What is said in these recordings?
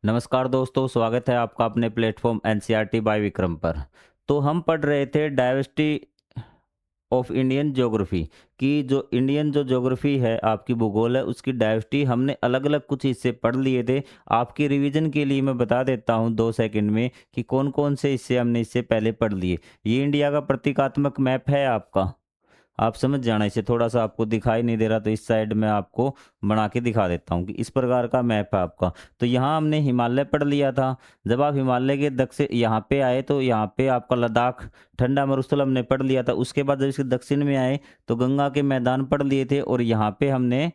नमस्कार दोस्तों, स्वागत है आपका अपने प्लेटफॉर्म एनसीईआरटी बाय विक्रम पर। तो हम पढ़ रहे थे डाइवर्सिटी ऑफ इंडियन ज्योग्राफी कि जो इंडियन जो ज्योग्राफी है, आपकी भूगोल है, उसकी डाइवर्सिटी हमने अलग अलग कुछ हिस्से पढ़ लिए थे। आपके रिवीजन के लिए मैं बता देता हूँ 2 सेकंड में कि कौन कौन से हिस्से हमने इससे पहले पढ़ लिए। ये इंडिया का प्रतीकात्मक मैप है आपका, आप समझ जाना। इसे थोड़ा सा आपको दिखाई नहीं दे रहा तो इस साइड में आपको बना के दिखा देता हूँ कि इस प्रकार का मैप है आपका। तो यहाँ हमने हिमालय पढ़ लिया था। जब आप हिमालय के दक्षिण यहाँ पे आए तो यहाँ पे आपका लद्दाख ठंडा मरुस्थल हमने पढ़ लिया था। उसके बाद जब इसके दक्षिण में आए तो गंगा के मैदान पढ़ लिए थे, और यहाँ पे हमने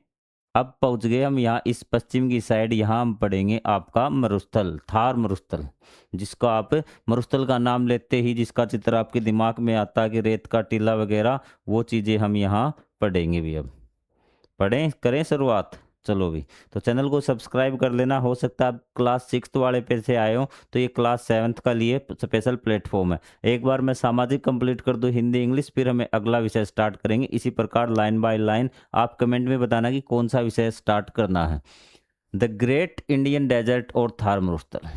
अब पहुंच गए हम यहाँ इस पश्चिम की साइड। यहाँ हम पढ़ेंगे आपका मरुस्थल, थार मरुस्थल, जिसको आप मरुस्थल का नाम लेते ही जिसका चित्र आपके दिमाग में आता है कि रेत का टीला वगैरह, वो चीज़ें हम यहाँ पढ़ेंगे भी। अब पढ़ें, करें शुरुआत। चलो भी, तो चैनल को सब्सक्राइब कर लेना। हो सकता है आप क्लास 6 वाले पे से आए हो तो ये क्लास 7 का लिए स्पेशल प्लेटफॉर्म है। एक बार मैं सामाजिक कंप्लीट कर दूँ, हिंदी इंग्लिश, फिर हमें अगला विषय स्टार्ट करेंगे। इसी प्रकार लाइन बाय लाइन आप कमेंट में बताना कि कौन सा विषय स्टार्ट करना है। द ग्रेट इंडियन डेजर्ट और थार मरुस्थल,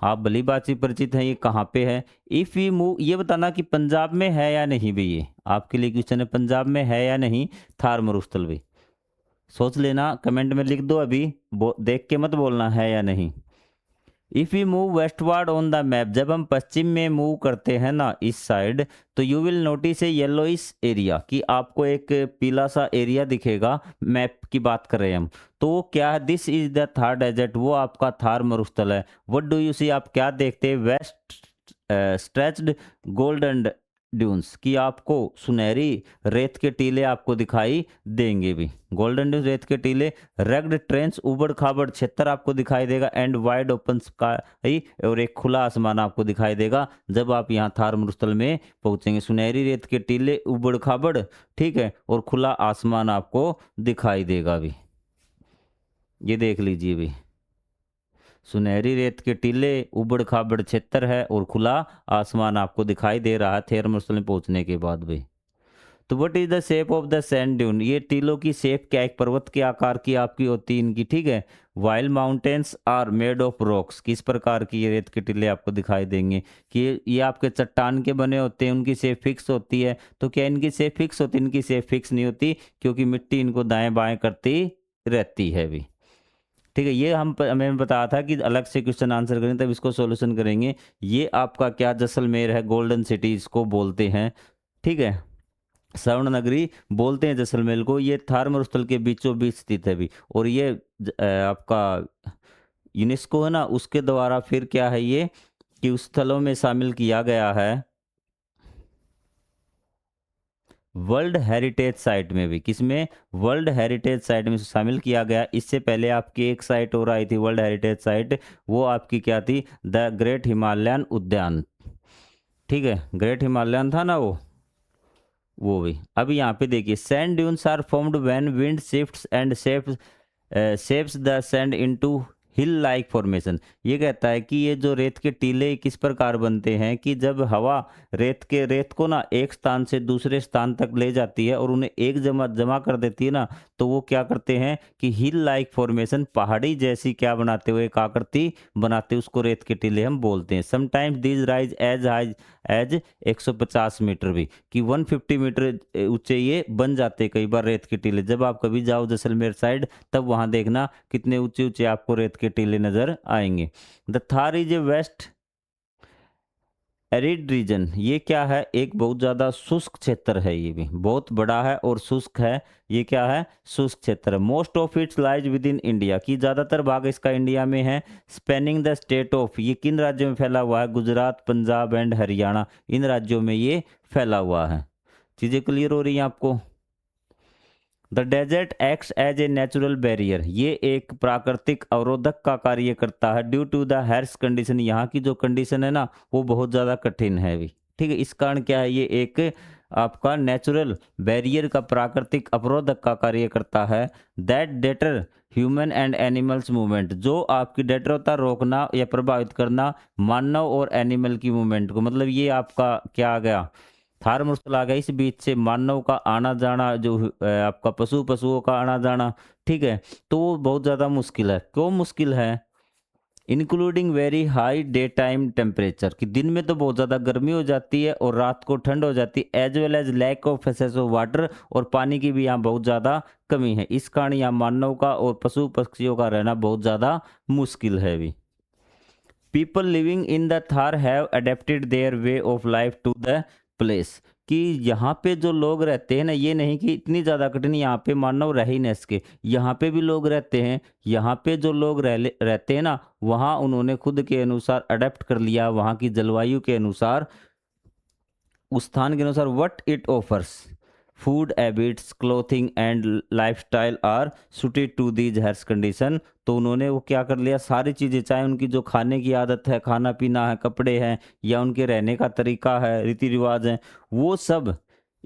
आप भली बात से परिचित हैं। ये कहाँ पे है? इफ़ यू मूव, ये बताना कि पंजाब में है या नहीं भी। ये आपके लिए क्वेश्चन है, पंजाब में है या नहीं थार मरुस्थल भी। सोच लेना, कमेंट में लिख दो अभी, देख के मत बोलना है या नहीं। If you move westward on the map, जब हम पश्चिम में मूव करते हैं ना इस साइड, तो you will notice A yellowish area, कि आपको एक पीला सा एरिया दिखेगा। मैप की बात कर रहे हैं हम, तो वो क्या है? This is the Thar desert, वो आपका थार मरुस्थल है। व्हाट डू यू सी, आप क्या देखते हैं? वेस्ट स्ट्रेच्ड गोल्डन ड्यून्स, कि आपको सुनहरी रेत के टीले आपको दिखाई देंगे भी। गोल्डन ड्यून्स, रेत के टीले। रग्ड ट्रेंच, उबड़ खाबड़ क्षेत्र आपको दिखाई देगा। एंड वाइड ओपन स्काई, और एक खुला आसमान आपको दिखाई देगा जब आप यहाँ थार मरुस्थल में पहुंचेंगे। सुनहरी रेत के टीले, उबड़ खाबड़, ठीक है, और खुला आसमान आपको दिखाई देगा भी। ये देख लीजिए भी, सुनहरी रेत के टीले, उबड़ खाबड़ क्षेत्र है और खुला आसमान आपको दिखाई दे रहा है थार मरुस्थल में पहुंचने के बाद भी। तो what is the shape of the sand dune, ये टीलों की शेप क्या, एक पर्वत के आकार की आपकी होती है इनकी, ठीक है। While mountains are made of rocks, किस प्रकार की ये रेत के टीले आपको दिखाई देंगे कि ये आपके चट्टान के बने होते हैं, उनकी शेप फिक्स होती है। तो क्या इनकी शेप फिक्स होती है? इनकी शेप फिक्स नहीं होती, क्योंकि मिट्टी इनको दाएं बाएं करती रहती है भी, ठीक है। ये हमें बताया था कि अलग से क्वेश्चन आंसर करें तब इसको सॉल्यूशन करेंगे। ये आपका क्या, जैसलमेर है, गोल्डन सिटी इसको बोलते हैं, ठीक है। स्वर्ण नगरी बोलते हैं जैसलमेर को। ये थार मरुस्थल के बीचों बीच स्थित है भी, और ये आपका यूनेस्को है ना, उसके द्वारा फिर क्या है ये कि उस स्थलों में शामिल किया गया है वर्ल्ड हेरिटेज साइट में भी। किसमें? वर्ल्ड हेरिटेज साइट में शामिल किया गया। इससे पहले आपकी एक साइट और आई थी वर्ल्ड हेरिटेज साइट, वो आपकी क्या थी? द ग्रेट हिमालयन उद्यान, ठीक है, ग्रेट हिमालयन था ना वो भी। अब यहाँ पे देखिए, sand dunes are formed when wind shifts and shapes the sand into hill like formation. ये कहता है कि ये जो रेत के टीले किस प्रकार बनते हैं कि जब हवा रेत को ना एक स्थान से दूसरे स्थान तक ले जाती है और उन्हें एक जमा जमा कर देती है ना, तो वो क्या करते हैं कि हिल लाइक फॉर्मेशन, पहाड़ी जैसी क्या बनाते हुए एक आकृति बनाते, उसको रेत के टीले हम बोलते हैं। Sometimes these rise as high as 150 metre भी, कि 150 मीटर ऊंचे ये बन जाते कई बार रेत के टीले। जब आप कभी जाओ जैसलमेर साइड तब वहां देखना कितने ऊंचे ऊंचे आपको रेत के टीले नजर आएंगे। The Thar is a vast arid region, ये क्या है? एक बहुत ज़्यादा शुष्क क्षेत्र है, ये भी बहुत बड़ा है और शुष्क है। ये क्या है? शुष्क क्षेत्र है। Most of its lies with in India, की ज़्यादातर भाग इसका इंडिया में है। स्पेनिंग द स्टेट ऑफ, ये किन राज्यों में फैला हुआ है? गुजरात, पंजाब एंड हरियाणा, इन राज्यों में ये फैला हुआ है। चीज़ें क्लियर हो रही हैं आपको? The desert acts as a natural barrier, ये एक प्राकृतिक अवरोधक का कार्य करता है। Due to the harsh condition, यहाँ की जो कंडीशन है ना वो बहुत ज़्यादा कठिन है भी, ठीक है। इस कारण क्या है, ये एक आपका नेचुरल बैरियर का, प्राकृतिक अवरोधक का कार्य करता है। That debtor human and animals movement, जो आपकी डेटर होता है रोकना या प्रभावित करना मानव और एनिमल की मूवमेंट को। मतलब ये आपका क्या आ गया? थार मरुस्थल आ गया, इस बीच से मानव का आना जाना, जो आपका पशुओं का आना जाना, ठीक है। तो वो बहुत ज़्यादा मुश्किल है। क्यों मुश्किल है? Including very high day time temperature, कि दिन में तो बहुत ज़्यादा गर्मी हो जाती है और रात को ठंड हो जाती है, as well as lack of access of water, और पानी की भी यहाँ बहुत ज़्यादा कमी है। इस कारण यहाँ मानव का और पशु पक्षियों का रहना बहुत ज़्यादा मुश्किल है भी। People living in the Thar have adapted their way of life to the place, कि यहाँ पे जो लोग रहते हैं ना, ये नहीं कि इतनी ज़्यादा कठिन यहाँ पे मानव रह ही न सके, यहाँ पे भी लोग रहते हैं। यहाँ पे जो लोग रहते हैं ना, वहाँ उन्होंने खुद के अनुसार अडेप्ट कर लिया, वहाँ की जलवायु के अनुसार, उस स्थान के अनुसार। What it offers, food habits, clothing and lifestyle are suited to these health condition. तो उन्होंने वो क्या कर लिया, सारी चीज़ें, चाहे उनकी जो खाने की आदत है, खाना पीना है, कपड़े हैं, या उनके रहने का तरीका है, रीति रिवाज हैं, वो सब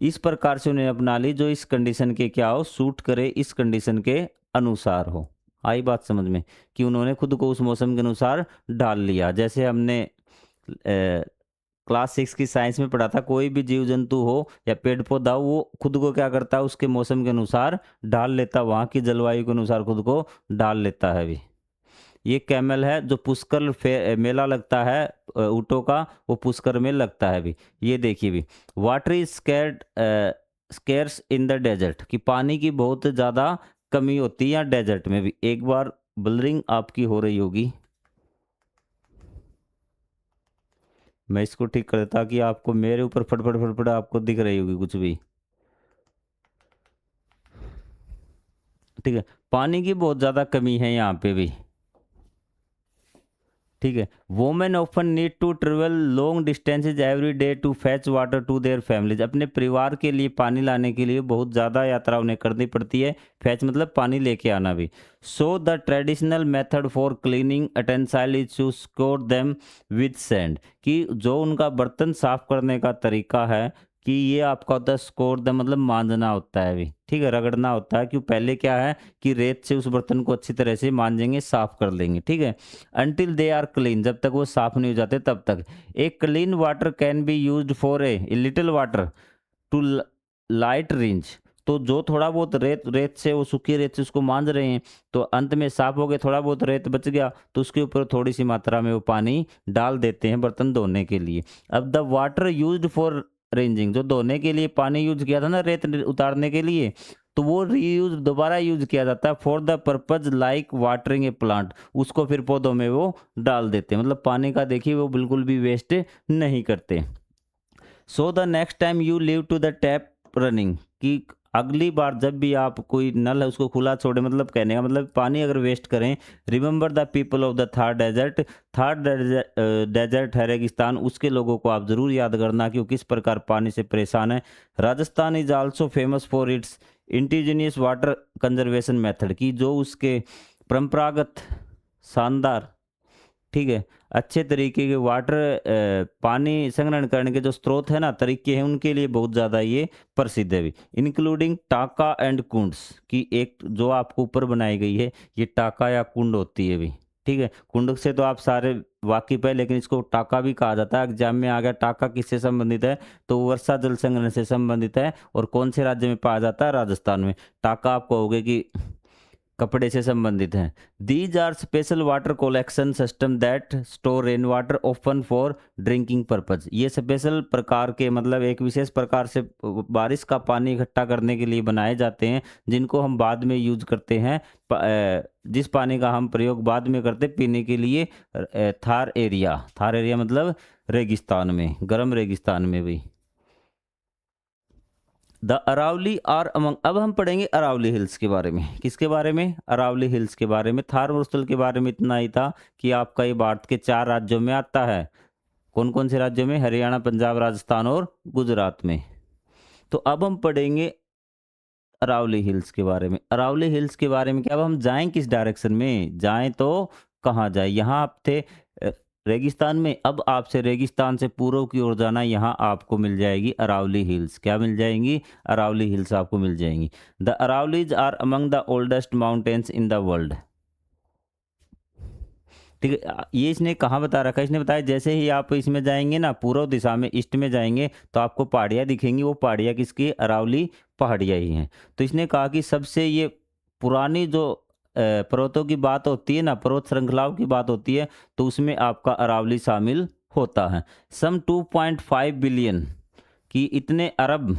इस प्रकार से उन्हें अपना ली जो इस कंडीशन के क्या हो, सूट करे, इस कंडीशन के अनुसार हो। आई बात समझ में, कि उन्होंने खुद को उस मौसम के अनुसार ढाल लिया। जैसे हमने क्लास 6 की साइंस में पढ़ा था, कोई भी जीव जंतु हो या पेड़ पौधा हो, वो खुद को क्या करता है, उसके मौसम के अनुसार ढाल लेता, वहाँ की जलवायु के अनुसार खुद को ढाल लेता है भी। ये कैमल है जो पुष्कर मेला लगता है ऊँटों का, वो पुष्कर में लगता है भी। ये देखिए भी, water is scarce in the desert, कि पानी की बहुत ज़्यादा कमी होती है यहाँ डेजर्ट में भी। एक बार ब्लरिंग आपकी हो रही होगी, मैं इसको ठीक कर देता कि आपको मेरे ऊपर फटफट फटफट आपको दिख रही होगी कुछ भी। ठीक है, पानी की बहुत ज़्यादा कमी है यहाँ पे भी। ठीक है, women often need to travel long distances every day to fetch water to their families, अपने परिवार के लिए पानी लाने के लिए बहुत ज़्यादा यात्रा उन्हें करनी पड़ती है। फैच मतलब पानी लेके आना भी। So the traditional method for cleaning utensil is to scour them with sand, कि जो उनका बर्तन साफ करने का तरीका है, कि ये आपका होता है स्कोर द मतलब मांजना होता है भी। ठीक है, रगड़ना होता है, क्यों पहले क्या है कि रेत से उस बर्तन को अच्छी तरह से मांजेंगे, साफ कर लेंगे। ठीक है, अनटिल दे आर क्लीन, जब तक वो साफ नहीं हो जाते तब तक। A clean water can be used for a little water to light wrench, तो जो थोड़ा बहुत रेत रेत से, वो सूखी रेत से उसको मांज रहे हैं, तो अंत में साफ हो गए, थोड़ा बहुत रेत बच गया तो उसके ऊपर थोड़ी सी मात्रा में वो पानी डाल देते हैं बर्तन धोने के लिए। अब the water used for ranging, जो धोने के लिए पानी यूज किया था ना रेत उतारने के लिए, तो वो रीयूज दोबारा यूज किया जाता है for the purpose like watering A plant, उसको फिर पौधों में वो डाल देते हैं। मतलब पानी का देखिए वो बिल्कुल भी वेस्ट नहीं करते। So the next time you leave to the tap running, कि अगली बार जब भी आप कोई नल है उसको खुला छोड़े, मतलब कहने का मतलब पानी अगर वेस्ट करें, remember the people of the Thar desert, Thar desert है रेगिस्तान, उसके लोगों को आप ज़रूर याद करना कि वो किस प्रकार पानी से परेशान है। Rajasthan is also famous for its indigenous water conservation method, की जो उसके परंपरागत शानदार, ठीक है, अच्छे तरीके के वाटर पानी संग्रहण करने के जो स्रोत है ना, तरीके हैं, उनके लिए बहुत ज़्यादा ये प्रसिद्ध है भी। इंक्लूडिंग टाका एंड कुंड्स, की एक जो आपको ऊपर बनाई गई है ये टाका या कुंड होती है भी। ठीक है, कुंड से तो आप सारे वाकिफ है, लेकिन इसको टाका भी कहा जाता है। एग्जाम में आ गया टाका किससे संबंधित है, तो वर्षा जल संग्रहण से संबंधित है, और कौन से राज्य में पाया जाता है, राजस्थान में। टाका आप कहोगे कि कपड़े से संबंधित हैं। These are special water collection system that store rain water open for drinking purpose, ये स्पेशल प्रकार के मतलब एक विशेष प्रकार से बारिश का पानी इकट्ठा करने के लिए बनाए जाते हैं, जिनको हम बाद में यूज करते हैं, जिस पानी का हम प्रयोग बाद में करते पीने के लिए। थार एरिया मतलब रेगिस्तान में, गर्म रेगिस्तान में भी। द अरावली आर अमंग, अब हम पढ़ेंगे अरावली हिल्स के बारे में। किसके बारे में, अरावली हिल्स के बारे में। थार मरुस्थल के बारे में इतना ही था कि आपका ये भारत के 4 राज्यों में आता है। कौन कौन से राज्यों में, हरियाणा, पंजाब, राजस्थान और गुजरात में। तो अब हम पढ़ेंगे अरावली हिल्स के बारे में। अरावली हिल्स के बारे में क्या, अब हम जाएं किस डायरेक्शन में जाएं, तो कहाँ जाए, यहाँ आप थे रेगिस्तान में, अब आपसे रेगिस्तान से पूर्व की ओर जाना, यहाँ आपको मिल जाएगी अरावली हिल्स। क्या मिल जाएंगी, अरावली हिल्स आपको मिल जाएंगी। The Aravallis are among the oldest mountains in the world. ठीक है, ये इसने कहाँ बता रखा है, इसने बताया जैसे ही आप इसमें जाएंगे ना, पूर्व दिशा में ईस्ट में जाएंगे तो आपको पहाड़ियाँ दिखेंगी, वो पहाड़ियाँ किसकी, अरावली पहाड़ियाँ ही हैं। तो इसने कहा कि सबसे ये पुरानी जो पर्वतों की बात होती है ना, पर्वत श्रृंखलाओं की बात होती है, तो उसमें आपका अरावली शामिल होता है। सम 2.5 बिलियन की इतने अरब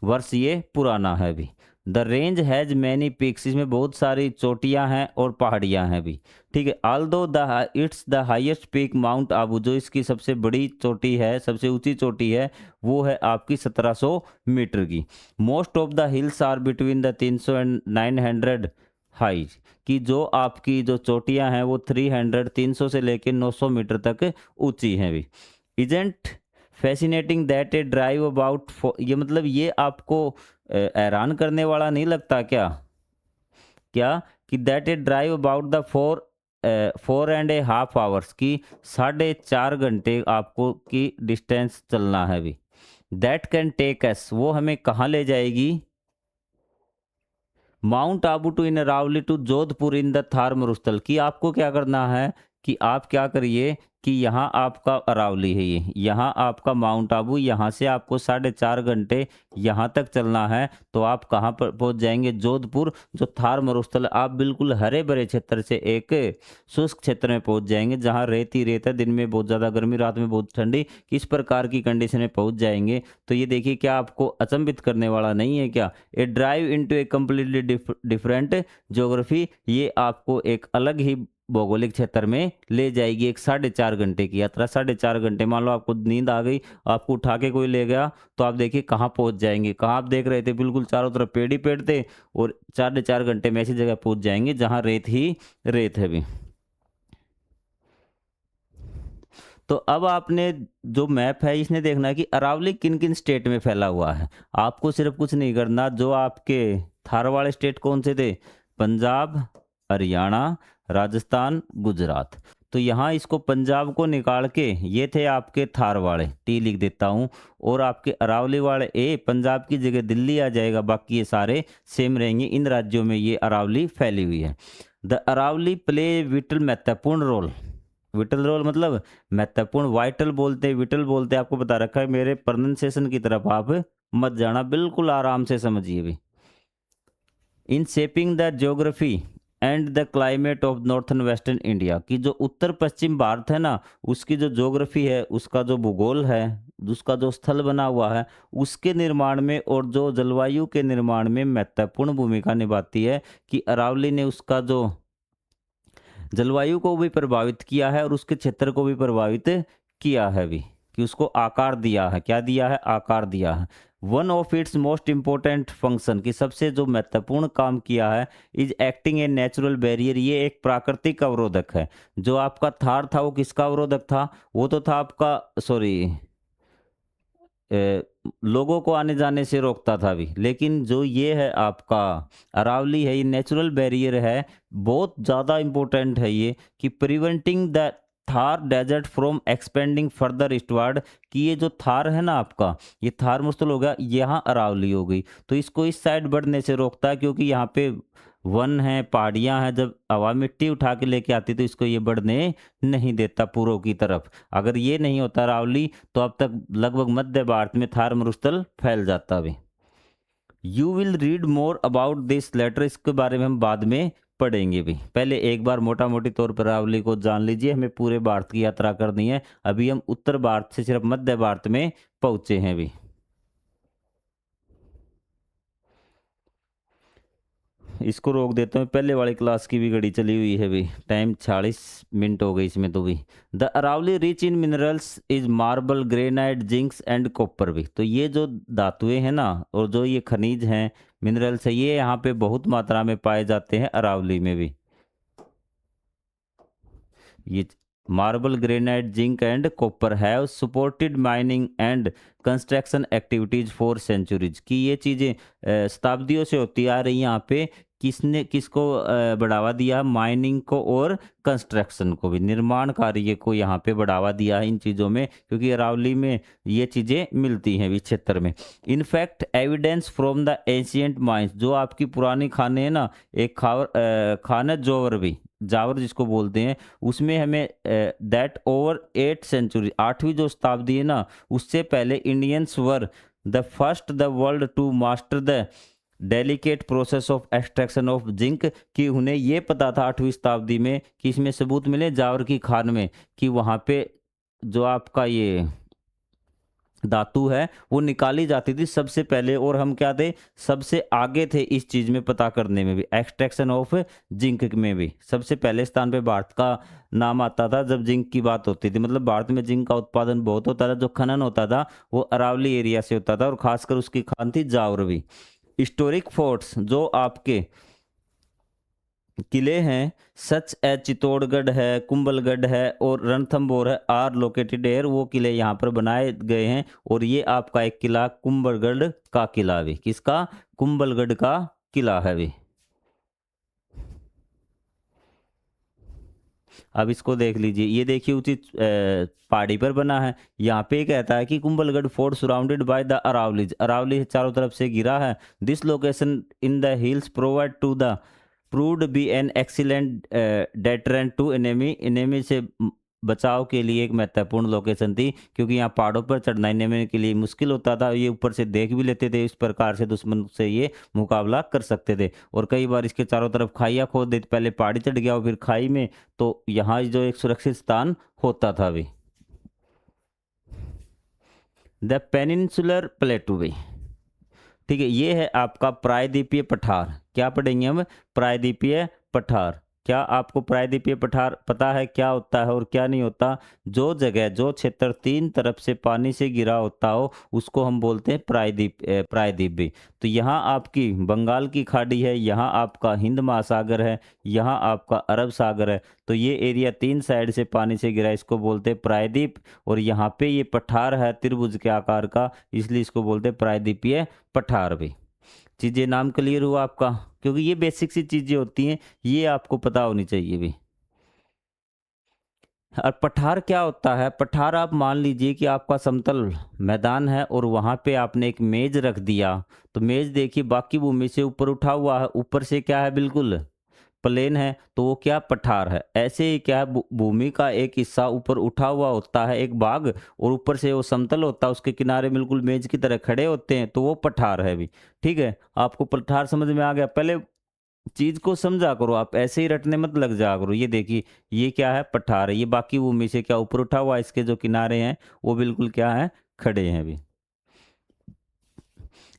वर्ष ये पुराना है भी। The range has many peaks, इसमें बहुत सारी चोटियां हैं और पहाड़ियां हैं भी। ठीक है, although the it's the highest peak mount Abu, जो इसकी सबसे बड़ी चोटी है, सबसे ऊंची चोटी है, वो है आपकी 1700 मीटर की। Most of the hills are between the 300 and 900 high, कि जो आपकी जो चोटियां हैं वो 300 से लेकर 900 मीटर तक ऊंची हैं भी। Isn't fascinating that A drive about, ये मतलब ये आपको हैरान करने वाला नहीं लगता क्या, क्या कि that A drive about the 4.5 hours की 4.5 घंटे आपको की डिस्टेंस चलना है भी। दैट कैन टेक अस, वो हमें कहाँ ले जाएगी, Mount Abu to in Aravalli to Jodhpur in the Thar मरुस्थल, की आपको क्या करना है कि आप क्या करिए कि यहाँ आपका अरावली है, ये यहाँ आपका माउंट आबू, यहाँ से आपको 4.5 घंटे यहाँ तक चलना है, तो आप कहाँ पर पहुँच जाएंगे, जोधपुर, जो थार मरुस्थल। आप बिल्कुल हरे भरे क्षेत्र से एक शुष्क क्षेत्र में पहुँच जाएंगे, जहाँ रेत ही रेत है, दिन में बहुत ज़्यादा गर्मी, रात में बहुत ठंडी, किस प्रकार की कंडीशन में पहुँच जाएंगे। तो ये देखिए, क्या आपको अचंभित करने वाला नहीं है क्या, a drive into a completely different geography, ये आपको एक अलग ही भौगोलिक क्षेत्र में ले जाएगी। एक 4.5 घंटे की यात्रा, 4.5 घंटे, मान लो आपको नींद आ गई, आपको उठा के कोई ले गया, तो आप देखिए कहाँ पहुंच जाएंगे, कहाँ आप देख रहे थे, बिल्कुल चारों तरफ पेड़ ही पेड़ थे, और 4.5 घंटे में ऐसी जगह पहुंच जाएंगे जहाँ रेत ही रेत है भी। तो अब आपने जो मैप है इसने देखना है कि अरावली किन किन स्टेट में फैला हुआ है। आपको सिर्फ कुछ नहीं करना, जो आपके थार वाले स्टेट कौन से थे, पंजाब, हरियाणा, राजस्थान, गुजरात। तो यहाँ इसको पंजाब को निकाल के ये थे आपके थार वाले, टी लिख देता हूँ, और आपके अरावली वाले ए, पंजाब की जगह दिल्ली आ जाएगा, बाकी ये सारे सेम रहेंगे। इन राज्यों में ये अरावली फैली हुई है। द अरावली प्ले विटल महत्वपूर्ण रोल, विटल रोल मतलब महत्वपूर्ण, वाइटल बोलते हैं, विटल बोलते हैं, आपको बता रखा है। मेरे प्रोनाउंसिएशन की तरफ आप मत जाना, बिल्कुल आराम से समझिए भी। In shaping the geography and the climate of northern western India, की जो उत्तर पश्चिम भारत है ना, उसकी जो ज्योग्राफी है, उसका जो भूगोल है, उसका जो स्थल बना हुआ है, उसके निर्माण में और जो जलवायु के निर्माण में महत्वपूर्ण भूमिका निभाती है। कि अरावली ने उसका जो जलवायु को भी प्रभावित किया है और उसके क्षेत्र को भी प्रभावित किया है भी, कि उसको आकार दिया है, क्या दिया है, आकार दिया है। One of its most important function, की सबसे जो महत्वपूर्ण काम किया है, is acting A natural barrier, ये एक प्राकृतिक अवरोधक है। जो आपका थार था वो किसका अवरोधक था, वो तो था आपका, सॉरी, लोगों को आने जाने से रोकता था भी, लेकिन जो ये है आपका अरावली है, ये नेचुरल बैरियर है, बहुत ज़्यादा इम्पोर्टेंट है ये, कि preventing the Thar desert from expanding further eastward, कि ये जो थार है ना आपका, ये थार मुस्तल हो गया, यहाँ अरावली हो गई, तो इसको इस साइड बढ़ने से रोकता है, क्योंकि यहाँ पे वन है, पहाड़ियाँ हैं, जब हवा मिट्टी उठा के लेके आती तो इसको ये बढ़ने नहीं देता पूर्व की तरफ। अगर ये नहीं होता अरावली, तो अब तक लगभग मध्य भारत में थार मरुस्थल फैल जाता भी। You will read more about this later, इसके बारे में हम बाद में पढ़ेंगे भी। पहले एक बार मोटा मोटी तौर पर अरावली को जान लीजिए, हमें पूरे भारत की यात्रा करनी है, अभी हम उत्तर भारत से सिर्फ मध्य भारत में पहुंचे हैं भी। इसको रोक देता हूँ, पहले वाली क्लास की भी घड़ी चली हुई है भी, टाइम 46 मिनट हो गई इसमें तो भी। The Aravalli rich in minerals is marble, granite, zincs and copper भी। तो ये जो धातुएं हैं ना, और जो ये खनिज हैं, मिनरल्स है, ये यहाँ पे बहुत मात्रा में पाए जाते हैं अरावली में भी। ये marble, granite, zinc and copper have supported mining and construction activities for centuries, की ये चीज़ें शताब्दियों से होती आ रही हैं यहाँ पे। किसने किसको बढ़ावा दिया, माइनिंग को और कंस्ट्रक्शन को भी, निर्माण कार्य को यहाँ पे बढ़ावा दिया है इन चीज़ों में, क्योंकि अरावली में ये चीज़ें मिलती हैं इस क्षेत्र में। In fact evidence from the ancient mines, जो आपकी पुरानी खाने हैं ना, एक खाना जोवर भी, जावर जिसको बोलते हैं, उसमें हमें दैट ओवर 8th century, 8वीं जो शताब्दी है ना, उससे पहले Indians were the first the world to master the delicate process of extraction of zinc, कि उन्हें ये पता था 8वीं शताब्दी में कि इसमें सबूत मिले जावर की खान में कि वहाँ पे जो आपका ये धातु है वो निकाली जाती थी सबसे पहले, और हम क्या थे, सबसे आगे थे इस चीज़ में पता करने में भी, एक्सट्रैक्शन ऑफ जिंक में भी सबसे पहले स्थान पे भारत का नाम आता था जब जिंक की बात होती थी। मतलब भारत में जिंक का उत्पादन बहुत होता था, जो खनन होता था वो अरावली एरिया से होता था, और खासकर उसकी खान थी जावरवी। हिस्टोरिक फोर्ट्स जो आपके किले हैं, सच ए चित्तौड़गढ़ है, कुंभलगढ़ है और रणथंभौर है, आर लोकेटेड एयर, वो किले यहाँ पर बनाए गए हैं। और ये आपका एक किला कुंभलगढ़ का किला भी, किसका, कुंभलगढ़ का किला है भी। अब इसको देख लीजिए, ये देखिए ऊंची पहाड़ी पर बना है। यहाँ पे कहता है कि Kumbhalgarh fort surrounded by the Aravallis, Aravalli चारों तरफ से घिरा है। This location in the hills provide to the proved be an excellent deterrent to enemy, enemy से बचाव के लिए एक महत्वपूर्ण लोकेशन थी, क्योंकि यहाँ पहाड़ों पर चढ़ना एनेमी के लिए मुश्किल होता था, ये ऊपर से देख भी लेते थे, इस प्रकार से दुश्मन से ये मुकाबला कर सकते थे। और कई बार इसके चारों तरफ खाइयाँ खोद देते, पहले पहाड़ी चढ़ गया और फिर खाई में, तो यहाँ जो एक सुरक्षित स्थान होता था भी। द पेनिनसुलर प्लेटू भी, ठीक है, ये है आपका प्रायद्वीपीय पठार। क्या पढ़ेंगे हम, प्रायद्वीपीय पठार। क्या आपको प्रायद्वीपीय पठार पता है क्या होता है और क्या नहीं होता? जो जगह, जो क्षेत्र तीन तरफ से पानी से घिरा होता हो उसको हम बोलते हैं प्रायद्वीप भी। तो यहाँ आपकी बंगाल की खाड़ी है, यहाँ आपका हिंद महासागर है, यहाँ आपका अरब सागर है। तो ये एरिया तीन साइड से पानी से घिरा है, इसको बोलते हैं प्रायद्वीप। और यहाँ पे ये पठार है त्रिभुज के आकार का, इसलिए इसको बोलते हैं प्रायद्वीपीय पठार भी। चीज़ें, नाम क्लियर हुआ आपका? क्योंकि ये बेसिक सी चीज़ें होती हैं, ये आपको पता होनी चाहिए भी। और पठार क्या होता है? पठार आप मान लीजिए कि आपका समतल मैदान है और वहाँ पे आपने एक मेज रख दिया, तो मेज देखिए बाकी भूमि से ऊपर उठा हुआ है, ऊपर से क्या है, बिल्कुल प्लेन है, तो वो क्या, पठार है। ऐसे ही क्या है, भूमि का एक हिस्सा ऊपर उठा हुआ होता है, एक भाग, और ऊपर से वो समतल होता है, उसके किनारे बिल्कुल मेज की तरह खड़े होते हैं, तो वो पठार है भी। ठीक है, आपको पठार समझ में आ गया? पहले चीज को समझा करो, आप ऐसे ही रटने मत लग जा करो। ये देखिए, ये क्या है, पठार है, ये बाकी भूमि से क्या ऊपर उठा हुआ है, इसके जो किनारे हैं वो बिल्कुल क्या है, खड़े हैं भी।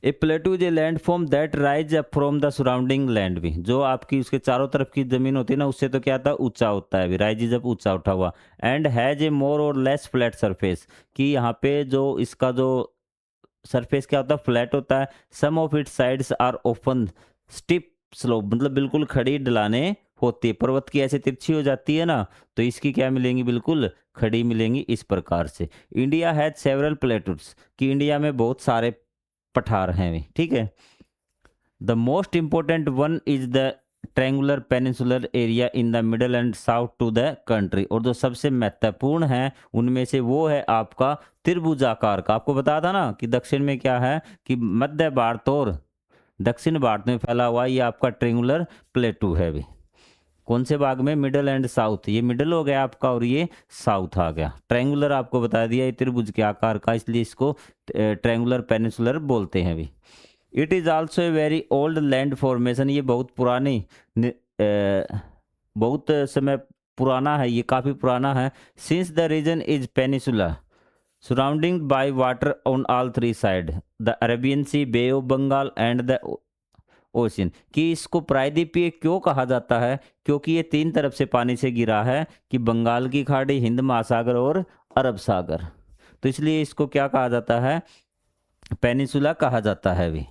A plateau is a landform that rise up from the surrounding land भी, जो आपकी उसके चारों तरफ की जमीन होती है ना, उससे तो क्या था, ऊंचा होता है भी, राइज इज अप, ऊंचा उठा हुआ। एंड हैज ए मोर और लेस फ्लैट सरफेस, कि यहाँ पे जो इसका जो सरफेस क्या होता है, फ्लैट होता है। Some of it sides are open steep slope, मतलब बिल्कुल खड़ी ढलाने होती है, पर्वत की ऐसे तिरछी हो जाती है ना, तो इसकी क्या मिलेंगी, बिल्कुल खड़ी मिलेंगी, इस प्रकार से। इंडिया हैज सेवरल प्लेटूस, कि इंडिया में बहुत सारे पठार हैं भी। ठीक है, the most important one is the triangular peninsular area in the middle and south to the country, और जो सबसे महत्वपूर्ण है उनमें से वो है आपका त्रिभुजाकार का। आपको बताया था ना कि दक्षिण में क्या है, कि मध्य भारत और दक्षिण भारत में फैला हुआ ये आपका ट्रायंगुलर प्लेटू है भी। कौन से भाग में, मिडल एंड साउथ, ये मिडल हो गया आपका और ये साउथ आ गया। ट्रायंगुलर आपको बता दिया, ये त्रिभुज के आकार का, इसलिए इसको ट्रायंगुलर पेनिनसुलर बोलते हैं भी। It is also a very old land formation, ये बहुत पुरानी बहुत समय पुराना है, ये काफ़ी पुराना है। Since the region is peninsula surrounding by water on all three side, the Arabian sea, bay of Bengal and the ocean, कि इसको प्रायद्वीपीय क्यों कहा जाता है, क्योंकि ये तीन तरफ से पानी से घिरा है, कि बंगाल की खाड़ी, हिंद महासागर और अरब सागर, तो इसलिए इसको क्या कहा जाता है, पेनिसुला कहा जाता है भी।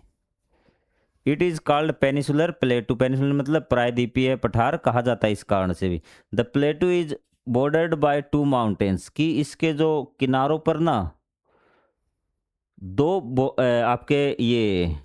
It is called peninsular प्लेटू, peninsular मतलब प्रायद्वीपीय पठार कहा जाता है इस कारण से भी। The plateau is bordered by two mountains, कि इसके जो किनारों पर ना आपके ये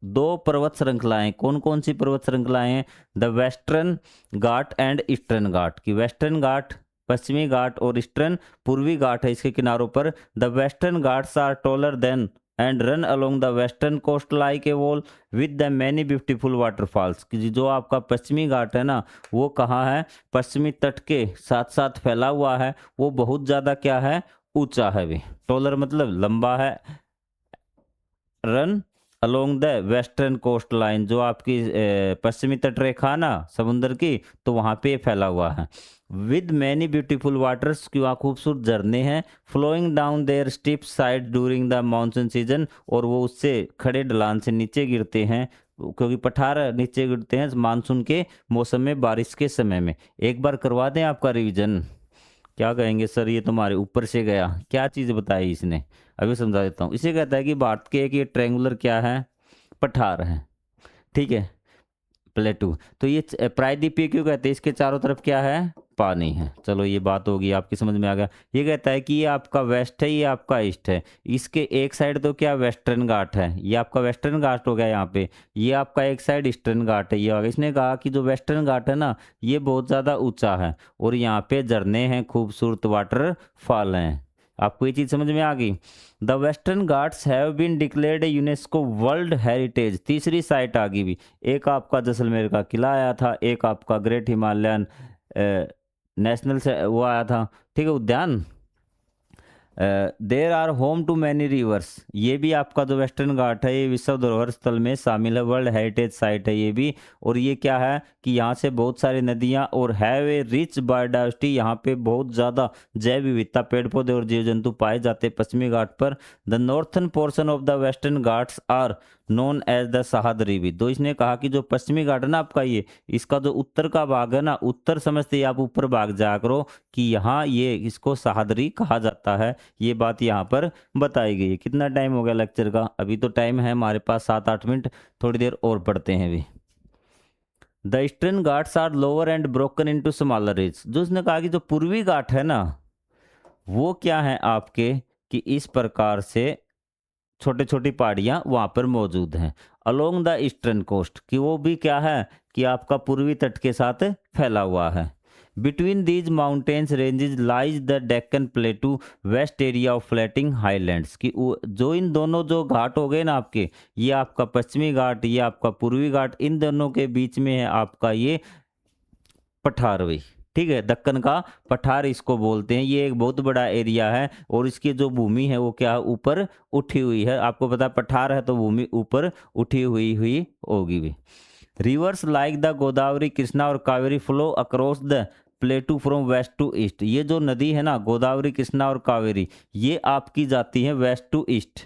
दो पर्वत श्रृंखलाएं, कौन कौन सी पर्वत श्रृंखलाएं हैं, the Western Ghat and Eastern Ghat, की वेस्टर्न घाट पश्चिमी घाट और ईस्टर्न पूर्वी घाट है इसके किनारों पर। The Western Ghats are taller than and run along the western coast like a wall with the many beautiful waterfalls, कि जो आपका पश्चिमी घाट है ना, वो कहाँ है, पश्चिमी तट के साथ साथ फैला हुआ है, वो बहुत ज़्यादा क्या है, ऊंचा है भी। टॉलर मतलब लंबा है, run along the western coast line, जो आपकी पश्चिमी तटरेखा ना समुद्र की, तो वहाँ पे ये फैला हुआ है। विद मैनी ब्यूटीफुल वाटर्स, की वहाँ खूबसूरत झरने हैं। Flowing down their steep side during the monsoon season, और वो उससे खड़े ढलान से नीचे गिरते हैं, क्योंकि पठार नीचे गिरते हैं मानसून के मौसम में, बारिश के समय में। एक बार करवा दें आपका रिवीजन। क्या कहेंगे सर, ये तुम्हारे ऊपर से गया, क्या चीज़ बताई इसने? अभी समझा देता हूँ। इसे कहता है कि भारत के एक ये ट्रायंगुलर क्या है, पठार है, ठीक है, प्लेटू। तो ये प्रायद्वीपीय क्यों कहते हैं, इसके चारों तरफ क्या है, पानी है। चलो ये बात होगी, आपकी समझ में आ गया। ये कहता है कि ये आपका वेस्ट है, ये आपका ईस्ट है। इसके एक साइड तो क्या वेस्टर्न घाट है, ये आपका वेस्टर्न घाट हो गया यहाँ पे। ये आपका एक साइड ईस्टर्न घाट है, ये हो गया। इसने कहा कि जो वेस्टर्न घाट है ना, ये बहुत ज़्यादा ऊंचा है, और यहाँ पे झरने हैं, खूबसूरत वाटरफॉल हैं। आपको ये चीज़ समझ में आ गई। The Western Ghats have been declared UNESCO world heritage. तीसरी साइट आ गई भी। एक आपका जैसलमेर का किला आया था, एक आपका ग्रेट हिमालयन नेशनल से वो आया था, ठीक है, उद्यान। There are home to many rivers, ये भी आपका जो वेस्टर्न घाट है, ये विश्व धरोहर स्थल में शामिल है, वर्ल्ड हेरिटेज साइट है ये भी। और ये क्या है कि यहाँ से बहुत सारी नदियाँ, और हैव ए रिच बायोडाइवर्सिटी, यहाँ पे बहुत ज़्यादा जैव विविधता, पेड़ पौधे और जीव जंतु पाए जाते हैं पश्चिमी घाट पर। The northern portion of the Western Ghats are known as the Sahyadri भी। तो इसने कहा कि जो पश्चिमी घाट है ना आपका, ये इसका जो उत्तर का भाग है ना, उत्तर समझते ही आप ऊपर भाग जाया करो कि यहाँ ये इसको सह्याद्री कहा जाता है। ये बात यहाँ पर बताई गई है। कितना टाइम हो गया लेक्चर का? अभी तो टाइम है हमारे पास 7-8 मिनट, थोड़ी देर और पढ़ते हैं अभी। The Eastern Ghats are lower and broken into smaller ridge. जो उसने कहा कि जो पूर्वी घाट है ना, वो क्या है आपके, कि इस प्रकार से छोटे छोटी पहाड़ियाँ वहाँ पर मौजूद हैं। अलोंग द ईस्टर्न कोस्ट, कि वो भी क्या है कि आपका पूर्वी तट के साथ फैला हुआ है। Between these mountains ranges lies the Deccan plateau, west area of flatting highlands. की जो इन दोनों जो घाट हो गए ना आपके, ये आपका पश्चिमी घाट, ये आपका पूर्वी घाट, इन दोनों के बीच में है आपका ये पठारवी, ठीक है, दक्कन का पठार इसको बोलते हैं। ये एक बहुत बड़ा एरिया है, और इसकी जो भूमि है वो क्या ऊपर उठी हुई है। आपको पता है पठार है तो भूमि ऊपर उठी हुई हुई होगी भी। Rivers like the Godavari, Krishna और Kaveri flow across the plateau from west to east. ये जो नदी है ना, गोदावरी, कृष्णा और कावेरी, ये आपकी जाती है वेस्ट टू ईस्ट,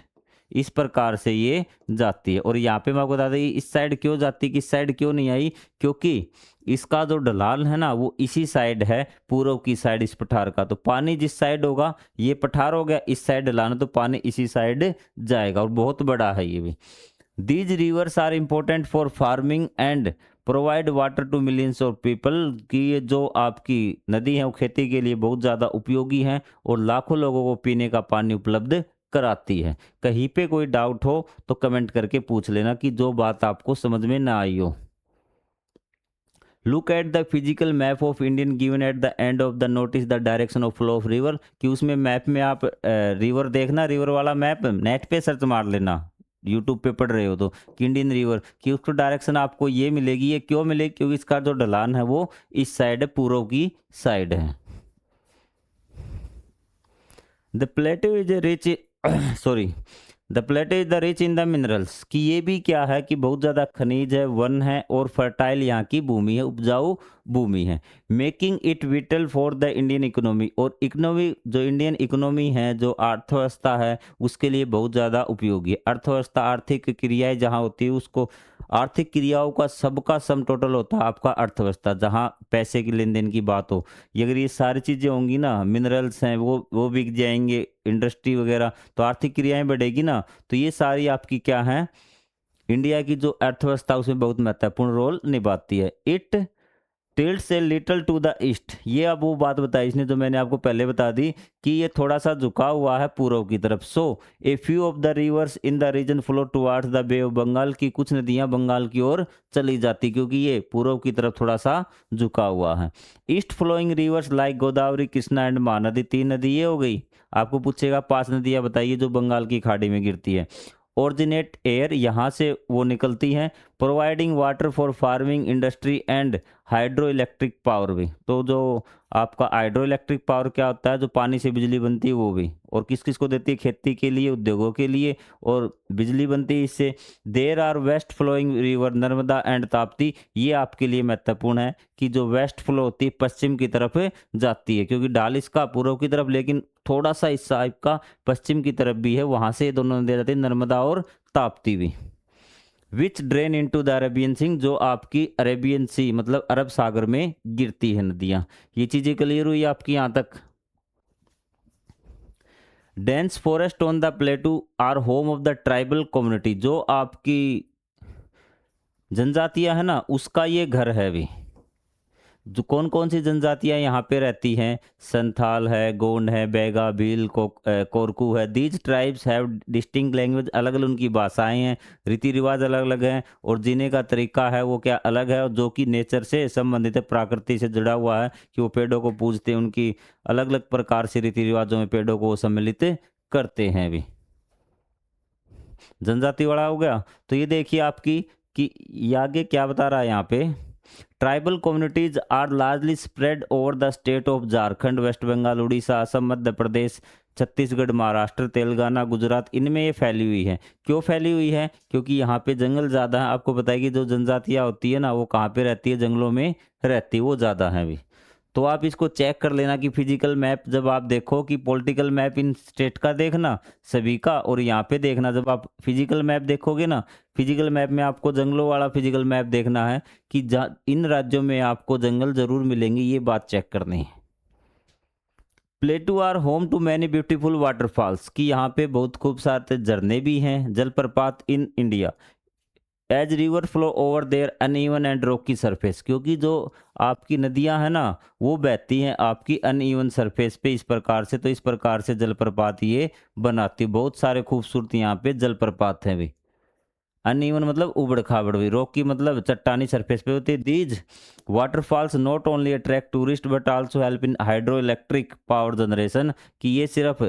इस प्रकार से ये जाती है। और यहाँ पे मैं आपको बता दें इस साइड क्यों जाती है, किस साइड क्यों नहीं आई, क्योंकि इसका जो ढलान है ना वो इसी साइड है, पूर्व की साइड इस पठार का। तो पानी जिस साइड होगा, ये पठार हो गया, इस साइड ढलान, तो पानी इसी साइड जाएगा, और बहुत बड़ा है ये भी। These rivers are important for farming and provide water to millions of people. की ये जो आपकी नदी है वो खेती के लिए बहुत ज़्यादा उपयोगी है, और लाखों लोगों को पीने का पानी उपलब्ध कराती है। कहीं पे कोई डाउट हो तो कमेंट करके पूछ लेना कि जो बात आपको समझ में ना आई हो। Look at the physical map of Indian given at the end of the notice the direction of flow of river. कि उसमें मैप में आप रिवर देखना, रिवर वाला मैप नेट पे सर्च मार लेना, यूट्यूब पे पढ़ रहे हो तो, कि इंडियन रिवर की उसको डायरेक्शन आपको ये मिलेगी। ये क्यों मिलेगी, क्योंकि इसका जो ढलान है वो इस साइड है, पूर्व की साइड है। The plateau is rich sorry the plateau is the rich in the minerals. कि ये भी क्या है कि बहुत ज़्यादा खनिज है, वन है, और फर्टाइल यहाँ की भूमि है, उपजाऊ भूमि है। Making it whittle for the Indian economy. और इकोनॉमी, जो इंडियन इकोनॉमी है, जो अर्थव्यवस्था है, उसके लिए बहुत ज़्यादा उपयोगी है। अर्थव्यवस्था, आर्थिक क्रियाएं जहाँ होती है, उसको आर्थिक क्रियाओं का सबका सम टोटल होता है आपका अर्थव्यवस्था, जहाँ पैसे की लेन देन की बात हो। ये अगर ये सारी चीज़ें होंगी ना, मिनरल्स हैं वो बिक जाएंगे, इंडस्ट्री वगैरह, तो आर्थिक क्रियाएं बढ़ेगी ना। तो ये सारी आपकी क्या है, इंडिया की जो अर्थव्यवस्था उसमें बहुत महत्वपूर्ण रोल निभाती है। इट टिल्ट से लिटल टू द ईस्ट। ये अब वो बात बताई इसने जो मैंने आपको पहले बता दी, कि ये थोड़ा सा झुका हुआ है पूर्व की तरफ। So a few of the rivers in the region flow towards the Bay of Bengal. की कुछ नदियां बंगाल की ओर चली जाती, क्योंकि ये पूर्व की तरफ थोड़ा सा झुका हुआ है। East flowing rivers like Godavari, Krishna and Mahanadi. 3 नदी ये हो गई। आपको पूछेगा 5 नदियां बताइए जो बंगाल की खाड़ी में गिरती है। ओरिजिनेट एयर, यहाँ से वो निकलती हैं। Providing water for farming industry and hydro electric power भी। तो जो आपका हाइड्रो इलेक्ट्रिक पावर क्या होता है, जो पानी से बिजली बनती है वो भी, और किस किस को देती है, खेती के लिए, उद्योगों के लिए, और बिजली बनती है इससे। There are west flowing river Narmada and Tapti, ये आपके लिए महत्वपूर्ण है कि जो वेस्ट फ्लो होती है पश्चिम की तरफ जाती है, क्योंकि ढाल इसका पूर्व की तरफ, लेकिन थोड़ा सा हिस्सा आपका पश्चिम की तरफ भी है, वहां से ये दोनों नदियां जाती है, नर्मदा और ताप्ती भी। विच ड्रेन इनटू द अरेबियन सी, जो आपकी अरेबियन सी मतलब अरब सागर में गिरती है नदियां। ये चीजें क्लियर हुई आपकी यहां तक। Dense forest on the plateau are home of the tribal community, जो आपकी जनजातियां है ना उसका ये घर है भी। जो कौन कौन सी जनजातियां यहाँ पे रहती हैं, संथाल है, गोंड है, बैगा, भील, कोरकू है। These tribes have distinct language, अलग अलग उनकी भाषाएं हैं, रीति रिवाज अलग अलग हैं, और जीने का तरीका है वो क्या अलग है, और जो कि नेचर से संबंधित है, प्रकृति से जुड़ा हुआ है, कि वो पेड़ों को पूजते हैं, उनकी अलग अलग प्रकार से रीति रिवाजों में पेड़ों को वो सम्मिलित करते हैं भी। जनजाति वाला हो गया। तो ये देखिए आपकी कि ये आगे क्या बता रहा है यहाँ पे। Tribal communities are largely spread over the state of Jharkhand, West Bengal, Orissa, Assam, Madhya Pradesh, Chhattisgarh, Maharashtra, Telangana, Gujarat, इनमें ये फैली हुई है। क्यों फैली हुई है? क्योंकि यहाँ पे जंगल ज़्यादा है। आपको बताएगी जो जनजातियाँ होती है ना वो कहाँ पे रहती है, जंगलों में रहती है, वो ज़्यादा है भी। तो आप इसको चेक कर लेना कि फिजिकल मैप जब आप देखो कि पॉलिटिकल मैप इन स्टेट का देखना सभी का, और यहाँ पे देखना जब आप फिजिकल मैप देखोगे ना, फिजिकल मैप में आपको जंगलों वाला फिजिकल मैप देखना है कि इन राज्यों में आपको जंगल जरूर मिलेंगे, ये बात चेक करनी है। Plateau are home to many beautiful waterfalls, कि यहाँ पे बहुत खूबसूरत झरने भी हैं, जलप्रपात in India. As river flow over their uneven and rocky surface, क्योंकि जो आपकी नदियां हैं ना वो बहती हैं आपकी अनइवन सरफेस पे इस प्रकार से, तो इस प्रकार से जलप्रपात ये बनाती। बहुत सारे खूबसूरत यहाँ पे जलप्रपात हैं भी। अनइवन मतलब उबड़ खाबड़ भी, रॉकी मतलब चट्टानी सरफेस पे होती है। These waterfalls not only attract tourist but also help in hydro electric power generation, कि ये सिर्फ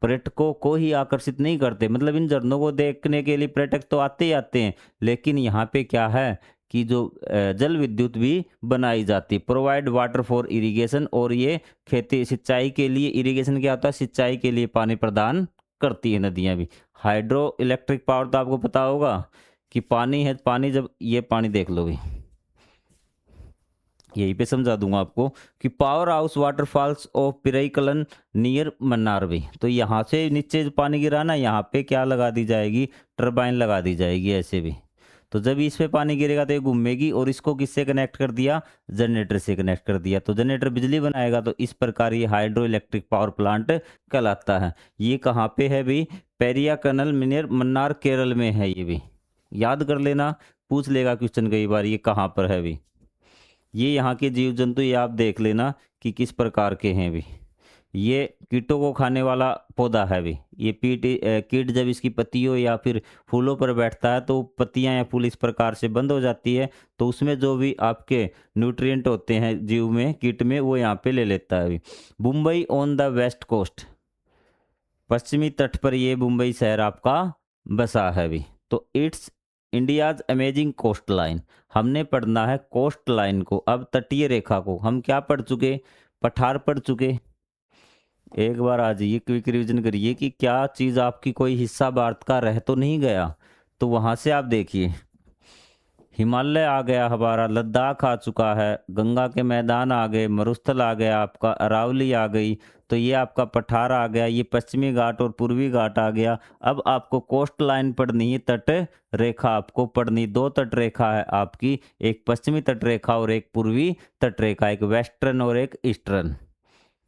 पर्यटकों को ही आकर्षित नहीं करते, मतलब इन झरनों को देखने के लिए पर्यटक तो आते ही आते हैं, लेकिन यहाँ पे क्या है कि जो जल विद्युत भी बनाई जाती, प्रोवाइड वाटर फॉर इरिगेशन, और ये खेती सिंचाई के लिए, इरिगेशन क्या होता है, सिंचाई के लिए पानी प्रदान करती है नदियाँ भी। हाइड्रो इलेक्ट्रिक पावर तो आपको पता होगा कि पानी है, पानी जब ये पानी देख लो भी, यहीं पे समझा दूंगा आपको कि powerhouse waterfalls of Piraikalan near Mannar भी। तो यहाँ से नीचे जो पानी गिरा ना, यहाँ पे क्या लगा दी जाएगी, टरबाइन लगा दी जाएगी ऐसे भी। तो जब इस पे पानी गिरेगा तो ये घूमेगी, और इसको किससे कनेक्ट कर दिया, जनरेटर से कनेक्ट कर दिया, तो जनरेटर बिजली बनाएगा। तो इस प्रकार ये हाइड्रो इलेक्ट्रिक पावर प्लांट कहलाता है। ये कहाँ पे है भी, पेरिया कनल मिनियर मन्नार केरल में है। ये भी याद कर लेना, पूछ लेगा क्वेश्चन कई बार ये कहाँ पर है भी। ये यहाँ के जीव जंतु ये आप देख लेना कि किस प्रकार के हैं भी। ये कीटों को खाने वाला पौधा है भी। ये कीट जब इसकी पत्तियों या फिर फूलों पर बैठता है तो पत्तियां या फूल इस प्रकार से बंद हो जाती है, तो उसमें जो भी आपके न्यूट्रिएंट होते हैं जीव में, कीट में, वो यहाँ पे ले लेता है भी। Mumbai on the west coast, पश्चिमी तट पर ये मुंबई शहर आपका बसा है भी। तो it's India's amazing coastline, हमने पढ़ना है कोस्ट लाइन को। अब तटीय रेखा को हम क्या पढ़ चुके, पठार पढ़ चुके। एक बार आ जाइए, क्विक रिवीजन करिए कि क्या चीज़ आपकी कोई हिस्सा भारत का रह तो नहीं गया। तो वहाँ से आप देखिए, हिमालय आ गया हमारा, लद्दाख आ चुका है, गंगा के मैदान आ गए, मरुस्थल आ गया आपका, अरावली आ गई, तो ये आपका पठार आ गया, ये पश्चिमी घाट और पूर्वी घाट आ गया। अब आपको कोस्ट लाइन पढ़नी है, तट रेखा आपको पढ़नी। दो तट रेखा है आपकी, एक पश्चिमी तट रेखा और एक पूर्वी तट रेखा, एक वेस्टर्न और एक ईस्टर्न,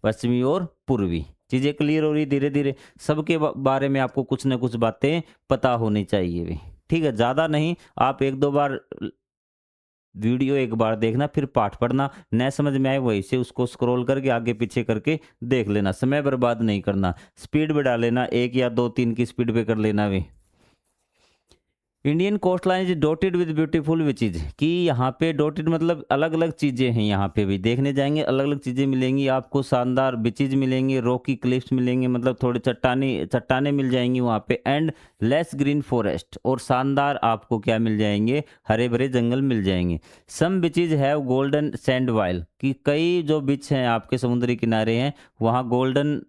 पश्चिमी और पूर्वी। चीज़ें क्लियर हो रही धीरे धीरे, सबके बारे में आपको कुछ ना कुछ बातें पता होनी चाहिए भी। ठीक है, ज़्यादा नहीं, आप एक दो बार वीडियो एक बार देखना, फिर पाठ पढ़ना, न समझ में आए वहीं से उसको स्क्रॉल करके आगे पीछे करके देख लेना, समय बर्बाद नहीं करना। स्पीड बढ़ा लेना, 1 या 2 3 की स्पीड पे कर लेना भी। Indian coastline is dotted with beautiful beaches, कि यहाँ पे डॉटेड मतलब अलग अलग चीज़ें हैं, यहाँ पे भी देखने जाएंगे अलग अलग चीज़ें मिलेंगी आपको, शानदार बीचेज मिलेंगे, रॉकी क्लिफ्स मिलेंगे, मतलब थोड़े चट्टाने मिल जाएंगी वहाँ पे, एंड लेस ग्रीन फॉरेस्ट, और शानदार आपको क्या मिल जाएंगे, हरे भरे जंगल मिल जाएंगे। Some beaches have golden sand while, कि कई जो बीच हैं आपके समुद्री किनारे हैं वहाँ गोल्डन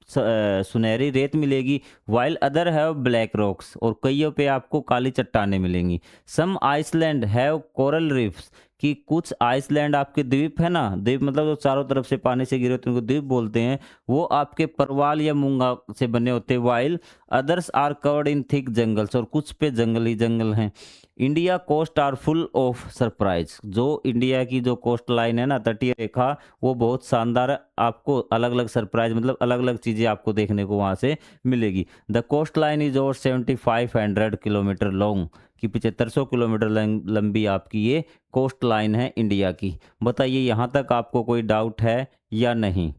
सुनहरी रेत मिलेगी, while other have black rocks, और कईयों पे आपको काली चट्टानें मिलेंगी। सम आइसलैंड हैव कोरल रीफ्स, कि कुछ आइसलैंड आपके द्वीप है ना, द्वीप मतलब जो चारों तरफ से पानी से घिरे होते हैं उनको द्वीप बोलते हैं, वो आपके परवाल या मूंगा से बने होते हैं। While others are covered in thick jungles, और कुछ पे जंगल ही जंगल हैं। India coast are full of surprise, जो इंडिया की जो कोस्ट लाइन है ना, तटीय रेखा, वो बहुत शानदार, आपको अलग अलग सरप्राइज मतलब अलग अलग चीज़ें आपको देखने को वहाँ से मिलेगी। The coastline is over 7500 kilometre long, कि 7500 किलोमीटर लंबी आपकी ये कोस्ट लाइन है इंडिया की। बताइए यहाँ तक आपको कोई डाउट है या नहीं?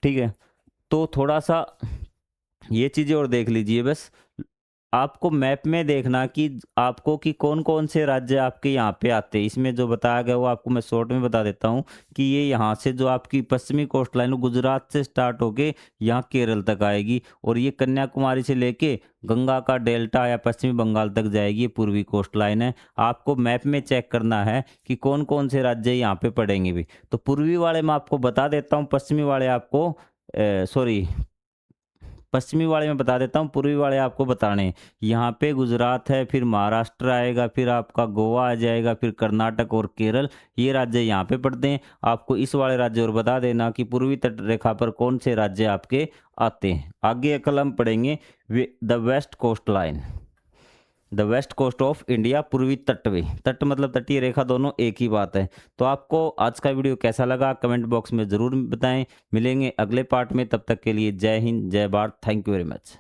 ठीक है, तो थोड़ा सा ये चीज़ें और देख लीजिए बस। आपको मैप में देखना कि आपको कि कौन कौन से राज्य आपके यहाँ पे आते हैं, इसमें जो बताया गया वो आपको मैं शॉर्ट में बता देता हूँ कि ये यहाँ से जो आपकी पश्चिमी कोस्ट लाइन गुजरात से स्टार्ट होके यहाँ केरल तक आएगी, और ये कन्याकुमारी से लेके गंगा का डेल्टा या पश्चिमी बंगाल तक जाएगी, ये पूर्वी कोस्ट लाइन है। आपको मैप में चेक करना है कि कौन कौन से राज्य यहाँ पे पड़ेंगे भी। तो पूर्वी वाले मैं आपको बता देता हूँ, पश्चिमी वाले आपको सॉरी पश्चिमी वाले में बता देता हूँ, पूर्वी वाले आपको बताने हैं। यहाँ पे गुजरात है, फिर महाराष्ट्र आएगा, फिर आपका गोवा आ जाएगा, फिर कर्नाटक और केरल, ये राज्य यहाँ पे पड़ते हैं। आपको इस वाले राज्य और बता देना कि पूर्वी तट रेखा पर कौन से राज्य आपके आते हैं। आगे कल हम पढ़ेंगे the west coastline, the west coast of India, पूर्वी तटवे, तट मतलब तटीय रेखा, दोनों एक ही बात है। तो आपको आज का वीडियो कैसा लगा कमेंट बॉक्स में ज़रूर बताएं। मिलेंगे अगले पार्ट में, तब तक के लिए जय हिंद जय Bharat, thank you very much.